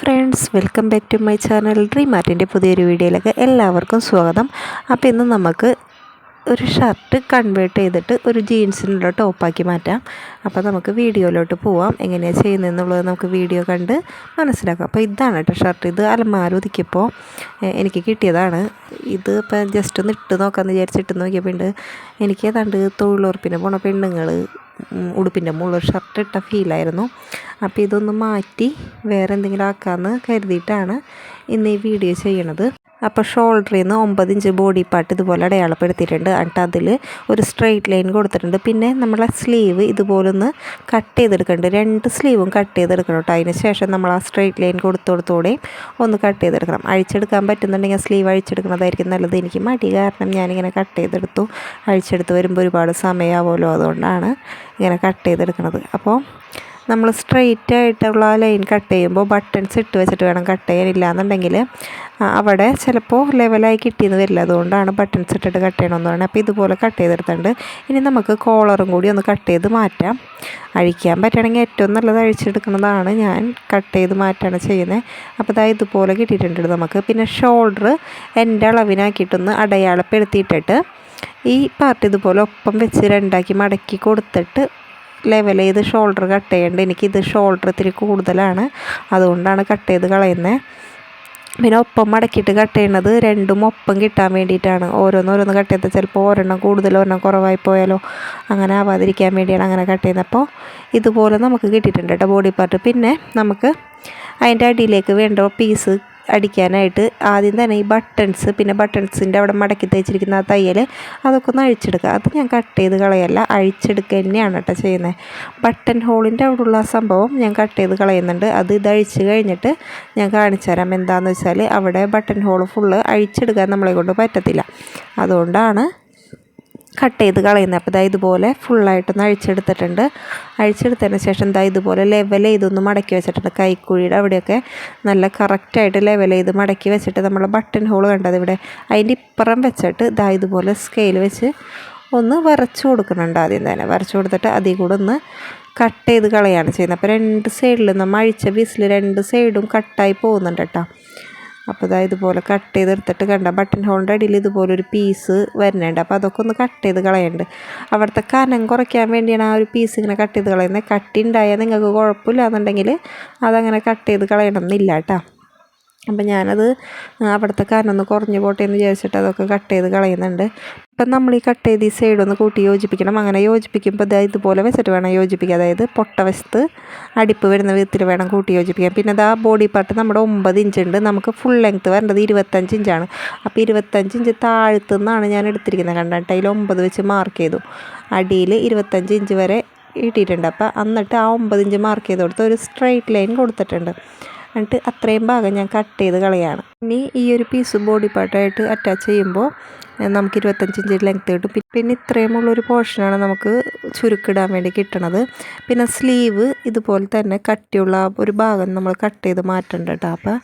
Friends, welcome back to my channel. Dream ആർട്ടിൻ്റെ പുതിയൊരു വീഡിയോയിലേക്ക് എല്ലാവർക്കും സ്വാഗതം. അപ്പോൾ ഇന്ന് നമുക്ക് ഒരു ഷർട്ട് കൺവേർട്ട് ചെയ്തിട്ട് ഒരു ജീൻസിനുള്ള ടോപ്പാക്കി മാറ്റാം. അപ്പോൾ നമുക്ക് വീഡിയോയിലോട്ട് പോവാം. എങ്ങനെയാണ് ചെയ്യുന്നതെന്നുള്ളത് നമുക്ക് വീഡിയോ കണ്ട് മനസ്സിലാക്കാം. അപ്പോൾ ഇതാണ് കേട്ടോ ഷർട്ട്. ഇത് അലമാര ഒതുക്കിയപ്പോൾ എനിക്ക് കിട്ടിയതാണ്. ഇത് ഇപ്പം ജസ്റ്റ് ഒന്ന് ഇട്ട് നോക്കാമെന്ന് വിചാരിച്ചിട്ട് നോക്കിയപ്പോൾ ഉണ്ട് എനിക്ക് ഏതാണ്ട് തൊഴിലുറപ്പിന് പോണ പെണ്ണുങ്ങൾ ഉടുപ്പിൻ്റെ മുകളിൽ ഷർട്ട് ഇട്ട ഫീലായിരുന്നു. അപ്പോൾ ഇതൊന്ന് മാറ്റി വേറെ എന്തെങ്കിലും ആക്കാമെന്ന് കരുതിയിട്ടാണ് ഇന്ന് ഈ വീഡിയോ ചെയ്യണത്. അപ്പോൾ ഷോൾഡറിൽ നിന്ന് 9 ഇഞ്ച് ബോഡി പാർട്ട് ഇതുപോലെ അടയാളപ്പെടുത്തിയിട്ടുണ്ട്. എന്നിട്ട് അതിൽ ഒരു സ്ട്രെയിറ്റ് ലൈൻ കൊടുത്തിട്ടുണ്ട്. പിന്നെ നമ്മളെ സ്ലീവ് ഇതുപോലെ ഒന്ന് കട്ട് ചെയ്തെടുക്കുന്നുണ്ട്. 2 സ്ലീവും കട്ട് ചെയ്തെടുക്കണം കേട്ടോ. അതിന് ശേഷം നമ്മൾ ആ സ്ട്രെയിറ്റ് ലൈൻ കൊടുത്തോടെയും ഒന്ന് കട്ട് ചെയ്തെടുക്കണം. അഴിച്ചെടുക്കാൻ പറ്റുന്നുണ്ടെങ്കിൽ സ്ലീവ് അഴിച്ചെടുക്കുന്നതായിരിക്കും നല്ലത്. എനിക്ക് മടി കാരണം ഞാനിങ്ങനെ കട്ട് ചെയ്തെടുത്തു. അഴിച്ചെടുത്ത് വരുമ്പോൾ ഒരുപാട് സമയമാവുമല്ലോ, അതുകൊണ്ടാണ് ഇങ്ങനെ കട്ട് ചെയ്തെടുക്കുന്നത്. അപ്പോൾ നമ്മൾ സ്ട്രെയിറ്റ് ആയിട്ടുള്ള ലൈൻ കട്ട് ചെയ്യുമ്പോൾ ബട്ടൺസ് ഇട്ട് വെച്ചിട്ട് വേണം കട്ട് ചെയ്യാനില്ല എന്നുണ്ടെങ്കിൽ അവിടെ ചിലപ്പോൾ ലെവലായി കിട്ടിയെന്ന് വരില്ല. അതുകൊണ്ടാണ് ബട്ടൺസ് ഇട്ടിട്ട് കട്ട് ചെയ്യണമെന്ന് പറയുന്നത്. അപ്പോൾ ഇതുപോലെ കട്ട് ചെയ്തെടുത്തിട്ടുണ്ട്. ഇനി നമുക്ക് കോളറും കൂടി ഒന്ന് കട്ട് ചെയ്ത് മാറ്റാം. അഴിക്കാൻ പറ്റുകയാണെങ്കിൽ ഏറ്റവും നല്ലത് അഴിച്ചെടുക്കുന്നതാണ്. ഞാൻ കട്ട് ചെയ്ത് മാറ്റാണ് ചെയ്യുന്നത്. അപ്പോൾ ഇതാ ഇതുപോലെ കിട്ടിയിട്ടുണ്ട് നമുക്ക്. പിന്നെ ഷോൾഡർ എൻ്റെ അളവിനാക്കിയിട്ടൊന്ന് അടയാളപ്പെടുത്തിയിട്ടിട്ട് ഈ പാർട്ട് ഇതുപോലെ ഒപ്പം വെച്ച് 2ആക്കി മടക്കി കൊടുത്തിട്ട് ലെവൽ ചെയ്ത് ഷോൾഡർ കട്ട് ചെയ്യേണ്ടത്. എനിക്കിത് ഷോൾഡർ ഇത്തിരി കൂടുതലാണ്, അതുകൊണ്ടാണ് കട്ട് ചെയ്ത് കളയുന്നത്. പിന്നെ ഒപ്പം മടക്കിയിട്ട് കട്ട് ചെയ്യണത് രണ്ടും ഒപ്പം കിട്ടാൻ വേണ്ടിയിട്ടാണ്. ഓരോന്ന് കട്ട് ചെയ്താൽ ചിലപ്പോൾ ഒരെണ്ണം കൂടുതൽ ഒരെണ്ണം കുറവായി പോയാലോ അങ്ങനെ ആവാതിരിക്കാൻ വേണ്ടിയാണ് അങ്ങനെ കട്ട് ചെയ്യുന്നത്. അപ്പോൾ ഇതുപോലെ നമുക്ക് കിട്ടിയിട്ടുണ്ട് കേട്ടോ ബോഡി പാർട്ട്. പിന്നെ നമുക്ക് അതിൻ്റെ അടിയിലേക്ക് വേണ്ട പീസ് അടിക്കാനായിട്ട് ആദ്യം തന്നെ ഈ ബട്ടൺസ്, പിന്നെ ബട്ടൺസിൻ്റെ അവിടെ മടക്കി തയ്ച്ചിരിക്കുന്ന ആ തയ്യൽ അതൊക്കെ ഒന്ന് അഴിച്ചെടുക്കുക. അത് ഞാൻ കട്ട് ചെയ്ത് കളയല്ല, അഴിച്ചെടുക്കുക തന്നെയാണ് കേട്ടോ ചെയ്യുന്നത്. ബട്ടൺ ഹോളിൻ്റെ അവിടെയുള്ള സംഭവം ഞാൻ കട്ട് ചെയ്ത് കളയുന്നുണ്ട്. അത് ഇത് അഴിച്ച് കഴിഞ്ഞിട്ട് ഞാൻ കാണിച്ചു തരാം. എന്താണെന്ന് വെച്ചാൽ അവിടെ ബട്ടൺ ഹോൾ ഫുള്ള് അഴിച്ചെടുക്കാൻ നമ്മളെ കൊണ്ട് പറ്റത്തില്ല, അതുകൊണ്ടാണ് കട്ട് ചെയ്ത് കളയുന്നത്. അപ്പോൾ ഇതുപോലെ ഫുള്ളായിട്ടൊന്ന് അഴിച്ചെടുത്തിട്ടുണ്ട്. അഴിച്ചെടുത്തതിന് ശേഷം ഇതുപോലെ ലെവൽ ചെയ്തൊന്ന് മടക്കി വെച്ചിട്ടുണ്ട്. കൈക്കുഴിയുടെ അവിടെയൊക്കെ നല്ല കറക്റ്റായിട്ട് ലെവൽ ചെയ്ത് മടക്കി വെച്ചിട്ട് നമ്മൾ ബട്ടൺ ഹോൾ കണ്ടത് ഇവിടെ അതിൻ്റെ ഇപ്പുറം വെച്ചിട്ട് ഇതുപോലെ സ്കെയിൽ വെച്ച് ഒന്ന് വരച്ചു കൊടുക്കുന്നുണ്ട്. ആദ്യം തന്നെ വരച്ചു കൊടുത്തിട്ട് അതിൽ കൂടെ ഒന്ന് കട്ട് ചെയ്ത് കളയാണ് ചെയ്യുന്നത്. അപ്പോൾ 2 സൈഡിൽ നമ്മൾ അഴിച്ച പീസിൽ 2 സൈഡും കട്ടായി പോകുന്നുണ്ട് കേട്ടോ. അപ്പോൾ ഇതുപോലെ കട്ട് ചെയ്തെടുത്തിട്ട് കണ്ട ബട്ടൺ ഹോളിൻ്റെ അടിയിൽ ഇതുപോലൊരു പീസ് വരുന്നുണ്ട്. അപ്പോൾ അതൊക്കെ ഒന്ന് കട്ട് ചെയ്ത് കളയുന്നുണ്ട്. അവിടുത്തെ കനം കുറയ്ക്കാൻ വേണ്ടിയാണ് ആ ഒരു പീസ് ഇങ്ങനെ കട്ട് ചെയ്ത് കളയുന്നത്. കട്ടി ഉണ്ടായാൽ നിങ്ങൾക്ക് കുഴപ്പമില്ല എന്നുണ്ടെങ്കിൽ അതങ്ങനെ കട്ട് ചെയ്ത് കളയണം എന്നില്ല കേട്ടോ. അപ്പം ഞാനത് അവിടുത്തെ കനം ഒന്ന് കുറഞ്ഞു പോട്ടെ എന്ന് വിചാരിച്ചിട്ട് അതൊക്കെ കട്ട് ചെയ്ത് കളയുന്നുണ്ട്. അപ്പം നമ്മൾ ഈ കട്ട് ചെയ്ത് ഈ സൈഡൊന്ന് കൂട്ടി യോജിപ്പിക്കണം. അങ്ങനെ യോജിപ്പിക്കുമ്പോൾ ഇതുപോലെ വെച്ചിട്ട് വേണം യോജിപ്പിക്കുക. അതായത് പൊട്ട വശത്ത് അടിപ്പ് വരുന്ന വിധത്തിൽ വേണം കൂട്ടി യോജിപ്പിക്കാൻ. പിന്നെ ആ ബോഡി പാർട്ട് നമ്മുടെ 9 ഇഞ്ച് ഉണ്ട്. നമുക്ക് ഫുൾ ലെങ്ത്ത് വരേണ്ടത് 25 ഇഞ്ചാണ്. അപ്പോൾ 25 ഇഞ്ച് താഴ്ത്തുനിന്നാണ് ഞാൻ എടുത്തിരിക്കുന്നത്. കണ്ടിട്ട് അതിൽ 9 വെച്ച് മാർക്ക് ചെയ്തു. അടിയിൽ 25 ഇഞ്ച് വരെ ഇട്ടിട്ടുണ്ട്. അപ്പോൾ എന്നിട്ട് ആ 9 ഇഞ്ച് മാർക്ക് ചെയ്ത് കൊടുത്ത് ഒരു സ്ട്രെയിറ്റ് ലൈൻ കൊടുത്തിട്ടുണ്ട്. എന്നിട്ട് അത്രയും ഭാഗം ഞാൻ കട്ട് ചെയ്ത് കളയാണ്. ഇനി ഈ ഒരു പീസ് ബോഡി പാർട്ടായിട്ട് അറ്റാച്ച് ചെയ്യുമ്പോൾ നമുക്ക് 25 ഇഞ്ച് ലെങ്ത്ത് കിട്ടും. പിന്നെ ഇത്രയുമുള്ളൊരു പോർഷനാണ് നമുക്ക് ചുരുക്കിടാൻ വേണ്ടി കിട്ടണത്. പിന്നെ സ്ലീവ് ഇതുപോലെ തന്നെ കട്ടിയുള്ള ഒരു ഭാഗം നമ്മൾ കട്ട് ചെയ്ത് മാറ്റേണ്ട കേട്ടോ. അപ്പോൾ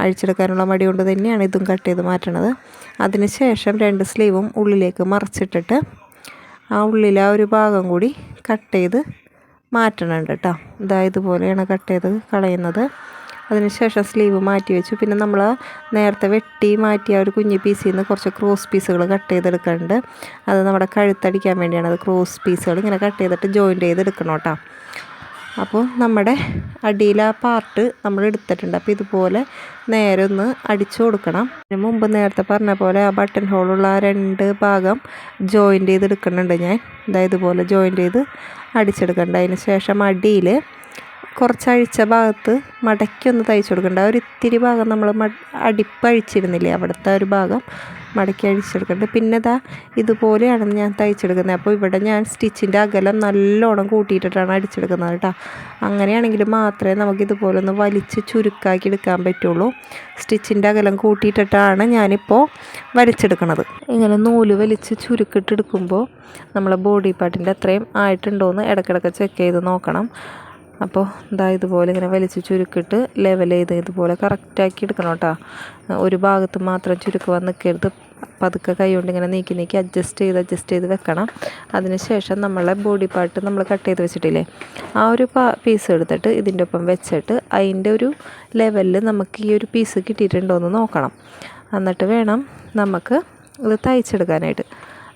അഴിച്ചെടുക്കാനുള്ള മടി കൊണ്ട് തന്നെയാണ് ഇതും കട്ട് ചെയ്ത് മാറ്റണത്. അതിന് ശേഷം 2 സ്ലീവും ഉള്ളിലേക്ക് മറിച്ചിട്ടിട്ട് ആ ഉള്ളിലെ ആ ഒരു ഭാഗം കൂടി കട്ട് ചെയ്ത് മാറ്റണുണ്ട് കേട്ടോ. ഇതുപോലെയാണ് കട്ട് ചെയ്ത് കളയുന്നത്. അതിനുശേഷം സ്ലീവ് മാറ്റി വെച്ചു. പിന്നെ നമ്മൾ നേരത്തെ വെട്ടി മാറ്റിയ ഒരു കുഞ്ഞ് പീസിൽ നിന്ന് കുറച്ച് ക്രോസ് പീസുകൾ കട്ട് ചെയ്തെടുക്കുന്നുണ്ട്. അത് നമ്മുടെ കഴുത്തടിക്കാൻ വേണ്ടിയാണ്. അത് ക്രോസ് പീസുകൾ ഇങ്ങനെ കട്ട് ചെയ്തിട്ട് ജോയിൻ്റ് ചെയ്തെടുക്കണം കേട്ടോ. അപ്പോൾ നമ്മുടെ അടിയിലെ ആ പാർട്ട് നമ്മൾ എടുത്തിട്ടുണ്ട്. അപ്പോൾ ഇതുപോലെ നേരെ ഒന്ന് അടിച്ചു കൊടുക്കണം. അതിന് മുമ്പ് നേരത്തെ പറഞ്ഞ പോലെ ആ ബട്ടൺ ഹോളുള്ള ആ 2 ഭാഗം ജോയിൻ്റ് ചെയ്തെടുക്കുന്നുണ്ട് ഞാൻ. ഇതുപോലെ ജോയിൻ്റ് ചെയ്ത് അടിച്ചെടുക്കുന്നുണ്ട്. അതിന് ശേഷം അടിയിൽ കുറച്ച് അഴിച്ച ഭാഗത്ത് മടക്കി ഒന്ന് തയ്ച്ചു കൊടുക്കേണ്ട. ഒരു ഇത്തിരി ഭാഗം നമ്മൾ അടിപ്പ് അഴിച്ചിരുന്നില്ലേ, അവിടുത്തെ ഒരു ഭാഗം മടക്കി അഴിച്ചെടുക്കേണ്ടത്. പിന്നെ ഇതുപോലെയാണ് ഞാൻ തയ്ച്ചെടുക്കുന്നത്. അപ്പോൾ ഇവിടെ ഞാൻ സ്റ്റിച്ചിൻ്റെ അകലം നല്ലോണം കൂട്ടിയിട്ടിട്ടാണ് അടിച്ചെടുക്കുന്നത് കേട്ടോ. അങ്ങനെയാണെങ്കിൽ മാത്രമേ നമുക്ക് ഇതുപോലെ ഒന്ന് വലിച്ച് ചുരുക്കാക്കി എടുക്കാൻ പറ്റുള്ളൂ. സ്റ്റിച്ചിൻ്റെ അകലം കൂട്ടിയിട്ടിട്ടാണ് ഞാനിപ്പോൾ വലിച്ചെടുക്കുന്നത്. ഇങ്ങനെ നൂല് വലിച്ച് ചുരുക്കിട്ടെടുക്കുമ്പോൾ നമ്മൾ ബോഡി പാർട്ടിൻ്റെ അത്രയും ആയിട്ടുണ്ടോയെന്ന് ഇടയ്ക്കിടയ്ക്ക് ചെക്ക് ചെയ്ത് നോക്കണം. അപ്പോൾ ഇതുപോലെ ഇങ്ങനെ വലിച്ച് ചുരുക്കിട്ട് ലെവൽ ചെയ്ത് ഇതുപോലെ കറക്റ്റാക്കി എടുക്കണം കേട്ടോ. ഒരു ഭാഗത്ത് മാത്രം ചുരുക്ക് വന്ന് നിൽക്കരുത്. പതുക്കെ കൈ കൊണ്ട് ഇങ്ങനെ നീക്കി അഡ്ജസ്റ്റ് ചെയ്ത് വെക്കണം. അതിനുശേഷം നമ്മളെ ബോഡി പാർട്ട് നമ്മൾ കട്ട് ചെയ്ത് വെച്ചിട്ടില്ലേ, ആ ഒരു പീസ് എടുത്തിട്ട് ഇതിൻ്റെ ഒപ്പം വെച്ചിട്ട് അതിൻ്റെ ഒരു ലെവലിൽ നമുക്ക് ഈ ഒരു പീസ് കിട്ടിയിട്ടുണ്ടോ എന്ന് നോക്കണം. എന്നിട്ട് വേണം നമുക്ക് ഇത് തയ്ച്ചെടുക്കാനായിട്ട്.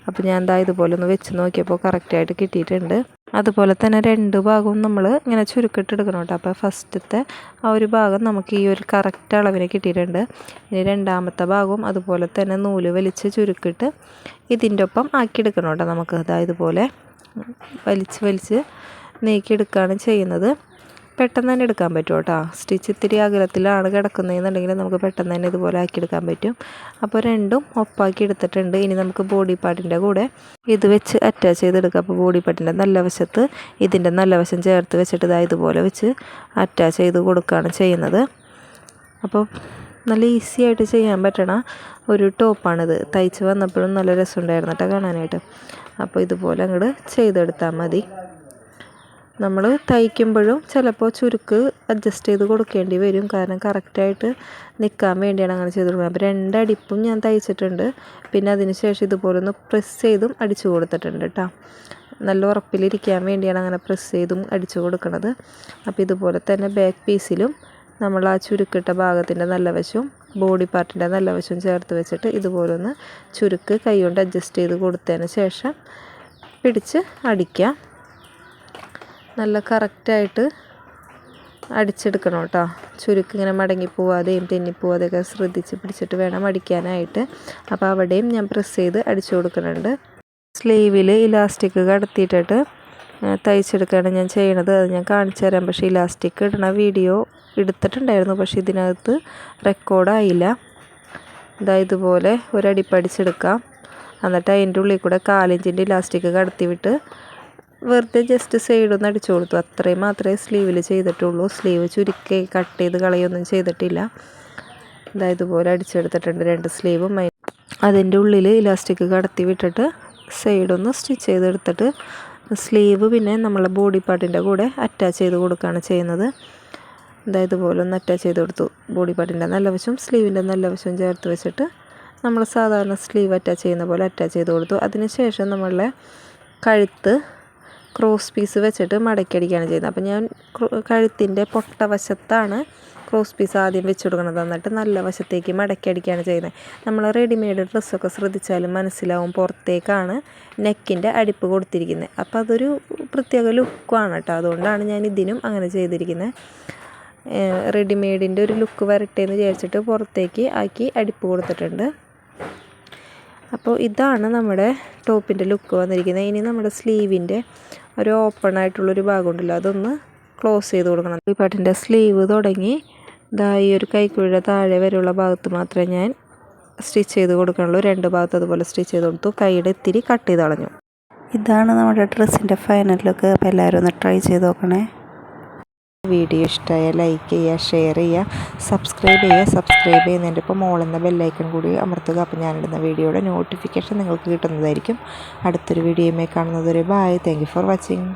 അപ്പോൾ ഞാൻ എന്താ ഇതുപോലെ ഒന്ന് വെച്ച് നോക്കിയപ്പോൾ കറക്റ്റായിട്ട് കിട്ടിയിട്ടുണ്ട്. അതുപോലെ തന്നെ 2 ഭാഗവും നമ്മൾ ഇങ്ങനെ ചുരുക്കിട്ടെടുക്കണം കേട്ടോ. അപ്പോൾ ഫസ്റ്റത്തെ ആ ഒരു ഭാഗം നമുക്ക് ഈ ഒരു കറക്റ്റ് അളവിന് കിട്ടിയിട്ടുണ്ട്. ഇനി രണ്ടാമത്തെ ഭാഗവും അതുപോലെ തന്നെ നൂല് വലിച്ച് ചുരുക്കിട്ട് ഇതിൻ്റെ ഒപ്പം ആക്കിയെടുക്കണം കേട്ടോ. നമുക്ക് ഇതുപോലെ വലിച്ച് നീക്കിയെടുക്കുകയാണ് ചെയ്യുന്നത്. പെട്ടെന്ന് തന്നെ എടുക്കാൻ പറ്റും കേട്ടോ. സ്റ്റിച്ച് ഇത്തിരി അകലത്തിലാണ് കിടക്കുന്നതെന്നുണ്ടെങ്കിൽ നമുക്ക് പെട്ടെന്ന് തന്നെ ഇതുപോലെ ആക്കിയെടുക്കാൻ പറ്റും. അപ്പോൾ രണ്ടും ഒപ്പാക്കി എടുത്തിട്ടുണ്ട്. ഇനി നമുക്ക് ബോഡി പാർട്ടിൻ്റെ കൂടെ ഇത് വെച്ച് അറ്റാച്ച് ചെയ്തെടുക്കാം. അപ്പോൾ ബോഡി പാർട്ടിൻ്റെ നല്ല വശത്ത് ഇതിൻ്റെ നല്ല വശം ചേർത്ത് വെച്ചിട്ട് ഇതുപോലെ വെച്ച് അറ്റാച്ച് ചെയ്ത് കൊടുക്കുകയാണ് ചെയ്യുന്നത്. അപ്പോൾ നല്ല ഈസി ആയിട്ട് ചെയ്യാൻ പറ്റണ ഒരു ടോപ്പാണിത്. തയ്ച്ച് വന്നപ്പോഴും നല്ല രസമുണ്ടായിരുന്നു കേട്ടോ കാണാനായിട്ട്. അപ്പോൾ ഇതുപോലെ അങ്ങോട്ട് ചെയ്തെടുത്താൽ മതി. നമ്മൾ തയ്ക്കുമ്പോഴും ചിലപ്പോൾ ചുരുക്ക് അഡ്ജസ്റ്റ് ചെയ്ത് കൊടുക്കേണ്ടി വരും, കാരണം കറക്റ്റായിട്ട് നിൽക്കാൻ വേണ്ടിയാണ് അങ്ങനെ ചെയ്ത് കൊടുക്കുന്നത്. അപ്പോൾ 2 അടിപ്പും ഞാൻ തയ്ച്ചിട്ടുണ്ട്. പിന്നെ അതിന് ശേഷം ഇതുപോലെ ഒന്ന് പ്രസ് ചെയ്തും അടിച്ചു കൊടുത്തിട്ടുണ്ട് കേട്ടോ. നല്ല ഉറപ്പിലിരിക്കാൻ വേണ്ടിയാണ് അങ്ങനെ പ്രസ് ചെയ്തും അടിച്ചു കൊടുക്കുന്നത്. അപ്പോൾ ഇതുപോലെ തന്നെ ബാക്ക് പീസിലും നമ്മൾ ആ ചുരുക്കിട്ട ഭാഗത്തിൻ്റെ നല്ല വശവും ബോഡി പാർട്ടിൻ്റെ നല്ല വശവും ചേർത്ത് വെച്ചിട്ട് ഇതുപോലെ ഒന്ന് ചുരുക്ക് കൈ കൊണ്ട് അഡ്ജസ്റ്റ് ചെയ്ത് കൊടുത്തതിന് ശേഷം പിടിച്ച് അടിക്കാം. നല്ല കറക്റ്റായിട്ട് അടിച്ചെടുക്കണം കേട്ടോ. ചുരുക്ക് ഇങ്ങനെ മടങ്ങി പോവാതെയും തെന്നിപ്പോവാതെയൊക്കെ ശ്രദ്ധിച്ച് പിടിച്ചിട്ട് വേണം അടിക്കാനായിട്ട്. അപ്പോൾ അവിടെയും ഞാൻ പ്രസ് ചെയ്ത് അടിച്ചു കൊടുക്കുന്നുണ്ട്. സ്ലീവിൽ ഇലാസ്റ്റിക് കടത്തിയിട്ടിട്ട് തയ്ച്ചെടുക്കുകയാണ് ഞാൻ ചെയ്യണത്. അത് ഞാൻ കാണിച്ചു തരാം. പക്ഷേ ഇലാസ്റ്റിക് ഇടണ വീഡിയോ എടുത്തിട്ടുണ്ടായിരുന്നു, പക്ഷേ ഇതിനകത്ത് റെക്കോർഡായില്ല. ഇതുപോലെ ഒരടിപ്പടിച്ചെടുക്കാം. എന്നിട്ട് അതിൻ്റെ ഉള്ളിൽ കൂടെ 1/4 ഇഞ്ചിൻ്റെ ഇലാസ്റ്റിക് കടത്തി വിട്ട് വെറുതെ ജസ്റ്റ് സൈഡൊന്ന് അടിച്ചു കൊടുത്തു. അത്രയും മാത്രമേ സ്ലീവിൽ ചെയ്തിട്ടുള്ളൂ. സ്ലീവ് ചുരുക്കി കട്ട് ചെയ്ത് കളയൊന്നും ചെയ്തിട്ടില്ല. ഇതുപോലെ അടിച്ചെടുത്തിട്ടുണ്ട് 2 സ്ലീവും. അതിൻ്റെ ഉള്ളിൽ ഇലാസ്റ്റിക് കടത്തി വിട്ടിട്ട് സൈഡൊന്ന് സ്റ്റിച്ച് ചെയ്തെടുത്തിട്ട് സ്ലീവ് പിന്നെ നമ്മളെ ബോഡി പാർട്ടിൻ്റെ കൂടെ അറ്റാച്ച് ചെയ്ത് കൊടുക്കുകയാണ് ചെയ്യുന്നത്. ഇതുപോലെ ഒന്ന് അറ്റാച്ച് ചെയ്ത് കൊടുത്തു. ബോഡി പാർട്ടിൻ്റെ നല്ല വശവും സ്ലീവിൻ്റെ നല്ല വശവും ചേർത്ത് വെച്ചിട്ട് നമ്മൾ സാധാരണ സ്ലീവ് അറ്റാച്ച് ചെയ്യുന്ന പോലെ അറ്റാച്ച് ചെയ്ത് കൊടുത്തു. അതിനുശേഷം നമ്മളുടെ കഴുത്ത് ക്രോസ് പീസ് വെച്ചിട്ട് മടക്കിയടിക്കുകയാണ് ചെയ്യുന്നത്. അപ്പോൾ ഞാൻ കഴുത്തിൻ്റെ പൊട്ട വശത്താണ് ക്രോസ് പീസ് ആദ്യം വെച്ച് കൊടുക്കുന്നത്. എന്നിട്ട് നല്ല വശത്തേക്ക് മടക്കിയടിക്കുകയാണ് ചെയ്യുന്നത്. നമ്മൾ റെഡിമെയ്ഡ് ഡ്രസ്സൊക്കെ ശ്രദ്ധിച്ചാലും മനസ്സിലാവും പുറത്തേക്കാണ് നെക്കിൻ്റെ അടിപ്പ് കൊടുത്തിരിക്കുന്നത്. അപ്പോൾ അതൊരു പ്രത്യേക ലുക്കാണ് കേട്ടോ. അതുകൊണ്ടാണ് ഞാൻ ഇതിനും അങ്ങനെ ചെയ്തിരിക്കുന്നത്. റെഡിമെയ്ഡിൻ്റെ ഒരു ലുക്ക് വരട്ടെ എന്ന് വിചാരിച്ചിട്ട് പുറത്തേക്ക് ആക്കി അടിപ്പ് കൊടുത്തിട്ടുണ്ട്. അപ്പോൾ ഇതാണ് നമ്മുടെ ടോപ്പിൻ്റെ ലുക്ക് വന്നിരിക്കുന്നത്. ഇനി നമ്മുടെ സ്ലീവിൻ്റെ ഒരു ഓപ്പൺ ആയിട്ടുള്ളൊരു ഭാഗമുണ്ടല്ലോ, അതൊന്ന് ക്ലോസ് ചെയ്ത് കൊടുക്കണം. ഈ പാട്ടിൻ്റെ സ്ലീവ് തുടങ്ങി ഈ ഒരു കൈക്കുഴിയുടെ താഴെ വരെയുള്ള ഭാഗത്ത് മാത്രമേ ഞാൻ സ്റ്റിച്ച് ചെയ്ത് കൊടുക്കണുള്ളൂ. 2 ഭാഗത്ത് അതുപോലെ സ്റ്റിച്ച് ചെയ്ത് കൊടുത്തു. കൈയുടെ ഇത്തിരി കട്ട് ചെയ്ത് കളഞ്ഞു. ഇതാണ് നമ്മുടെ ഡ്രസ്സിൻ്റെ ഫൈനൽ ലുക്ക്. അപ്പോൾ എല്ലാവരും ഒന്ന് ട്രൈ ചെയ്ത് നോക്കണേ. വീഡിയോ ഇഷ്ടമായാൽ ലൈക്ക് ചെയ്യുക, ഷെയർ ചെയ്യുക, സബ്സ്ക്രൈബ് ചെയ്യുന്നതിൻ്റെ ഇപ്പോൾ മോളെന്ന ബെല്ലൈക്കൺ കൂടി അമർത്തുക. അപ്പോൾ ഞാനിടുന്ന വീഡിയോയുടെ നോട്ടിഫിക്കേഷൻ നിങ്ങൾക്ക് കിട്ടുന്നതായിരിക്കും. അടുത്തൊരു വീഡിയോയുമായി കാണുന്നതുവരെ bye. Thank you for watching.